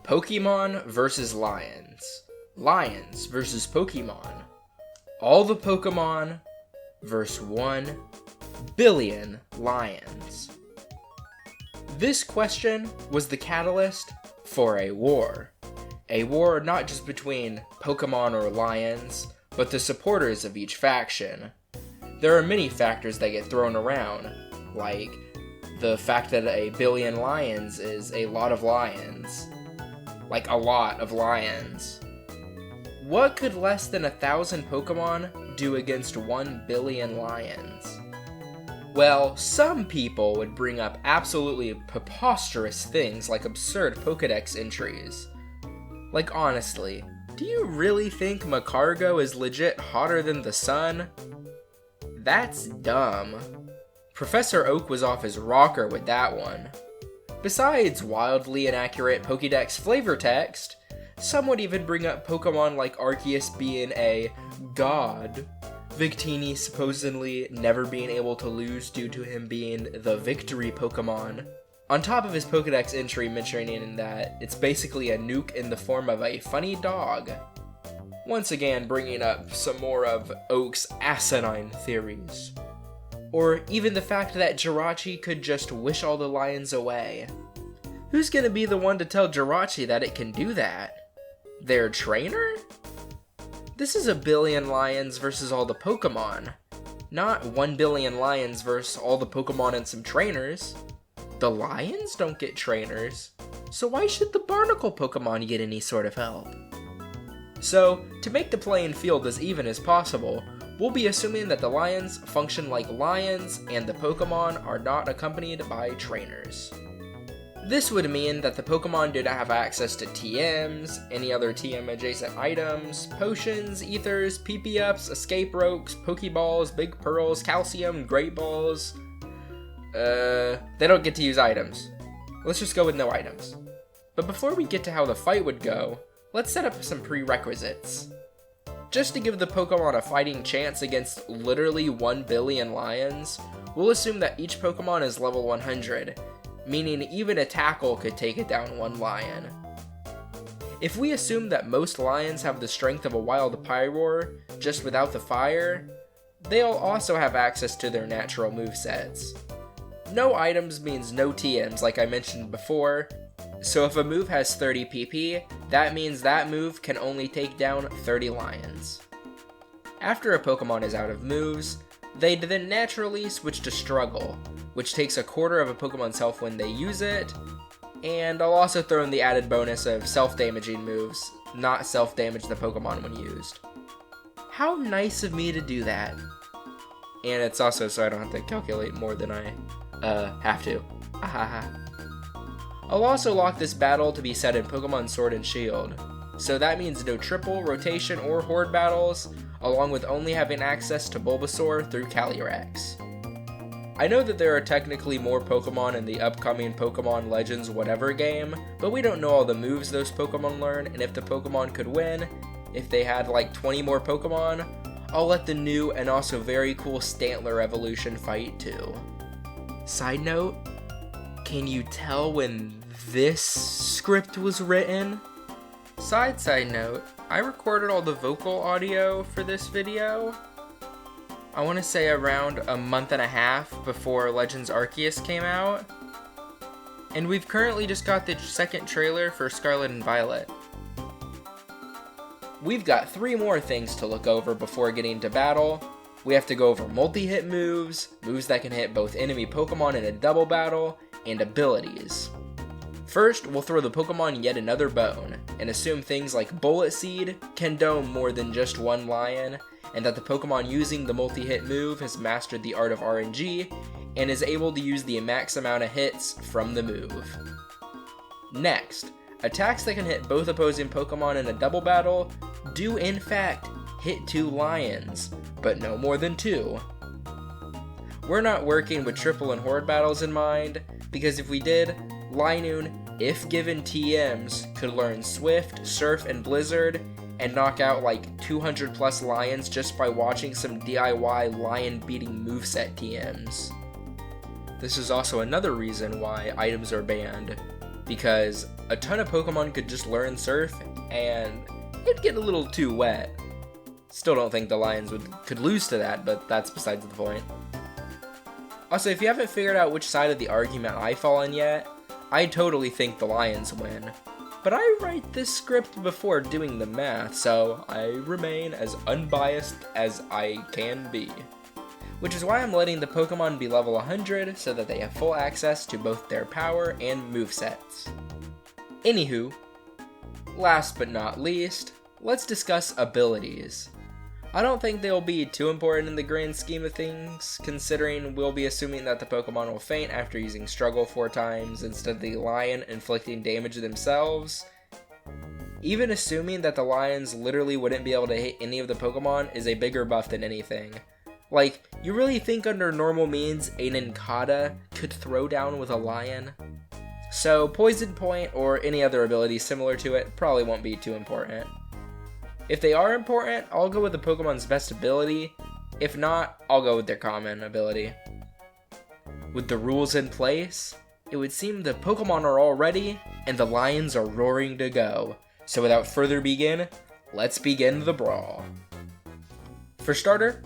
Pokemon versus Lions. Lions versus Pokemon. All the Pokemon versus 1 billion lions. This question was the catalyst for a war. A war not just between Pokemon or lions, but the supporters of each faction. There are many factors that get thrown around, like the fact that a billion lions is a lot of lions. Like a lot of lions. What could less than 1,000 Pokemon do against 1 billion lions? Well, some people would bring up absolutely preposterous things like absurd Pokedex entries. Like honestly, do you really think Macargo is legit hotter than the sun? That's dumb. Professor Oak was off his rocker with that one. Besides wildly inaccurate Pokédex flavor text, some would even bring up Pokemon like Arceus being a god, Victini supposedly never being able to lose due to him being the victory Pokemon, on top of his Pokédex entry mentioning that it's basically a nuke in the form of a funny dog. Once again bringing up some more of Oak's asinine theories. Or even the fact that Jirachi could just wish all the lions away. Who's gonna be the one to tell Jirachi that it can do that? Their trainer? This is 1 billion lions versus all the Pokemon. Not 1 billion lions versus all the Pokemon and some trainers. The lions don't get trainers, so why should the barnacle Pokemon get any sort of help? So, to make the playing field as even as possible, we'll be assuming that the lions function like lions and the Pokemon are not accompanied by trainers. This would mean that the Pokemon do not have access to TMs, any other TM adjacent items, potions, ethers, PP-ups, escape ropes, Pokeballs, Big Pearls, Calcium, Great Balls. They don't get to use items. Let's just go with no items. But before we get to how the fight would go, let's set up some prerequisites. Just to give the Pokemon a fighting chance against literally 1 billion lions, we'll assume that each Pokemon is level 100, meaning even a tackle could take it down 1 lion. If we assume that most lions have the strength of a wild Pyroar, just without the fire, they'll also have access to their natural movesets. No items means no TMs like I mentioned before, so if a move has 30 PP, that means that move can only take down 30 lions. After a Pokemon is out of moves, they'd then naturally switch to Struggle, which takes a quarter of a Pokemon's health when they use it, and I'll also throw in the added bonus of self-damaging moves, not self-damage the Pokemon when used. How nice of me to do that. And it's also so I don't have to calculate more than I have to. I'll also lock this battle to be set in Pokemon Sword and Shield, so that means no triple, rotation, or horde battles, along with only having access to Bulbasaur through Calyrex. I know that there are technically more Pokemon in the upcoming Pokemon Legends whatever game, but we don't know all the moves those Pokemon learn, and if the Pokemon could win, if they had like 20 more Pokemon, I'll let the new and also very cool Stantler evolution fight too. Side note, can you tell when this script was written? Side note, I recorded all the vocal audio for this video, I want to say around a month and a half before Legends Arceus came out, and we've currently just got the second trailer for Scarlet and Violet. We've got 3 more things to look over before getting to battle. We have to go over multi-hit moves, moves that can hit both enemy Pokemon in a double battle, and abilities. First, we'll throw the Pokemon yet another bone, and assume things like Bullet Seed can dome more than just 1 lion, and that the Pokemon using the multi-hit move has mastered the art of RNG, and is able to use the max amount of hits from the move. Next, attacks that can hit both opposing Pokemon in a double battle do in fact hit 2 lions, but no more than 2. We're not working with triple and horde battles in mind, because if we did, Linoon, if given TMs, could learn Swift, Surf, and Blizzard, and knock out like 200 plus lions just by watching some DIY lion-beating moveset TMs. This is also another reason why items are banned. because a ton of Pokemon could just learn Surf and it'd get a little too wet. Still don't think the Lions could lose to that, but that's besides the point. Also, if you haven't figured out which side of the argument I fall on yet, I totally think the Lions win. But I write this script before doing the math, so I remain as unbiased as I can be. Which is why I'm letting the Pokemon be level 100 so that they have full access to both their power and movesets. Anywho, last but not least, let's discuss abilities. I don't think they'll be too important in the grand scheme of things, considering we'll be assuming that the Pokemon will faint after using Struggle 4 times instead of the Lion inflicting damage themselves. Even assuming that the Lions literally wouldn't be able to hit any of the Pokemon is a bigger buff than anything. Like, you really think under normal means a Nincada could throw down with a Lion? So Poison Point or any other ability similar to it probably won't be too important. If they are important, I'll go with the Pokemon's best ability. If not, I'll go with their common ability. With the rules in place, it would seem the Pokemon are all ready and the Lions are roaring to go. So without further begin, let's begin the brawl. For starter,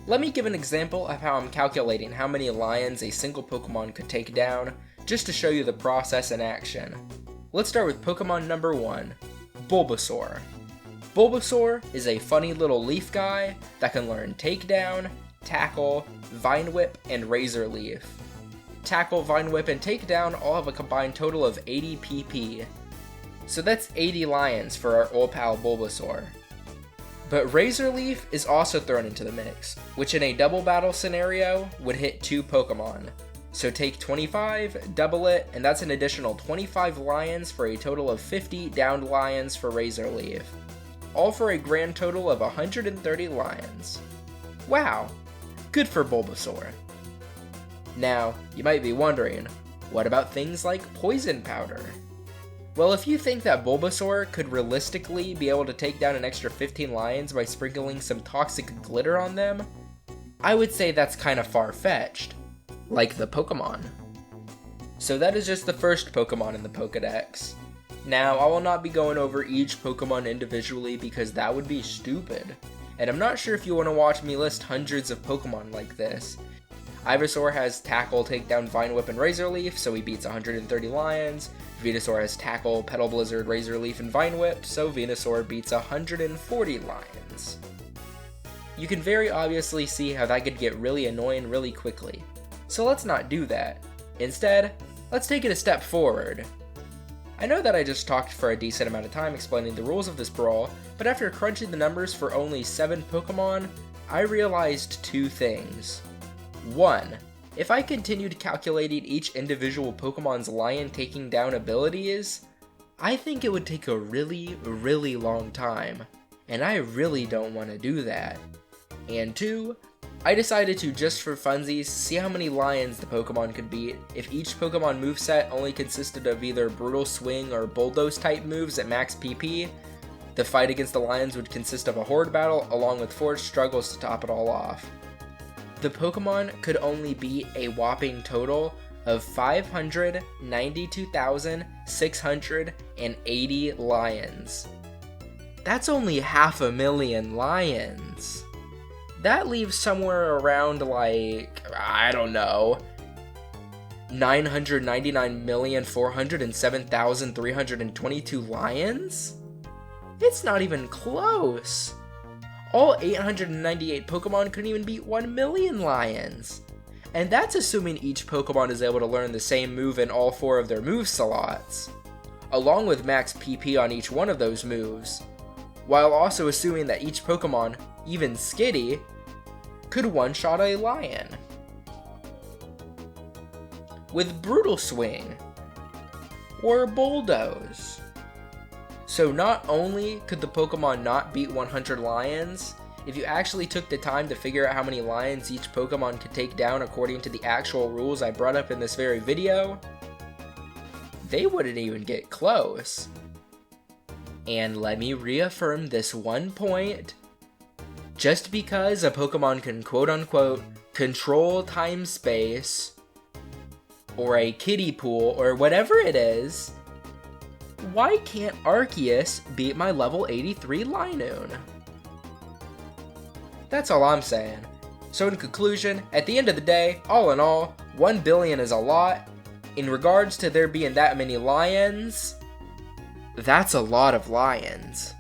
let me give an example of how I'm calculating how many Lions a single Pokemon could take down, just to show you the process in action. Let's start with Pokemon number 1, Bulbasaur. Bulbasaur is a funny little leaf guy that can learn Takedown, Tackle, Vine Whip, and Razor Leaf. Tackle, Vine Whip, and Takedown all have a combined total of 80 PP. So that's 80 Lions for our old pal Bulbasaur. But Razor Leaf is also thrown into the mix, which in a double battle scenario would hit 2 Pokemon. So take 25, double it, and that's an additional 25 Lions for a total of 50 downed Lions for Razor Leaf. All for a grand total of 130 Lions. Wow, good for Bulbasaur. Now, you might be wondering, what about things like Poison Powder? Well, if you think that Bulbasaur could realistically be able to take down an extra 15 Lions by sprinkling some toxic glitter on them, I would say that's kind of far-fetched, like the Pokemon. So that is just the first Pokemon in the Pokedex. Now, I will not be going over each Pokemon individually because that would be stupid, and I'm not sure if you want to watch me list hundreds of Pokemon like this. Ivysaur has Tackle, Takedown, Vine Whip, and Razor Leaf, so he beats 130 Lions. Venusaur has Tackle, Petal Blizzard, Razor Leaf, and Vine Whip, so Venusaur beats 140 Lions. You can very obviously see how that could get really annoying really quickly. So let's not do that. Instead, let's take it a step forward. I know that I just talked for a decent amount of time explaining the rules of this brawl, but after crunching the numbers for only 7 Pokemon, I realized 2 things. 1. If I continued calculating each individual Pokemon's Lion taking down abilities, I think it would take a really long time, and I really don't want to do that. And 2, I decided to, just for funsies, see how many Lions the Pokemon could beat if each Pokemon moveset only consisted of either Brutal Swing or Bulldoze type moves at max PP. The fight against the Lions would consist of a Horde battle along with Forged Struggles to top it all off. The Pokemon could only beat a whopping total of 592,680 Lions. That's only 500,000 Lions. That leaves somewhere around like, I don't know, 999,407,322 Lions? It's not even close. All 898 Pokemon couldn't even beat 1 million Lions. And that's assuming each Pokemon is able to learn the same move in all 4 of their move slots, along with max PP on each one of those moves, while also assuming that each Pokemon, even Skitty, could one-shot a Lion. With Brutal Swing, or Bulldoze. So not only could the Pokemon not beat 100 Lions, if you actually took the time to figure out how many Lions each Pokemon could take down according to the actual rules I brought up in this very video, they wouldn't even get close. And let me reaffirm this one point. Just because a Pokemon can quote-unquote control time-space, or a kiddie pool, or whatever it is, Why can't Arceus beat my level 83 Linoon? That's all I'm saying. So in conclusion, at the end of the day, all in all, 1 billion is a lot. In regards to there being that many lions, that's a lot of lions.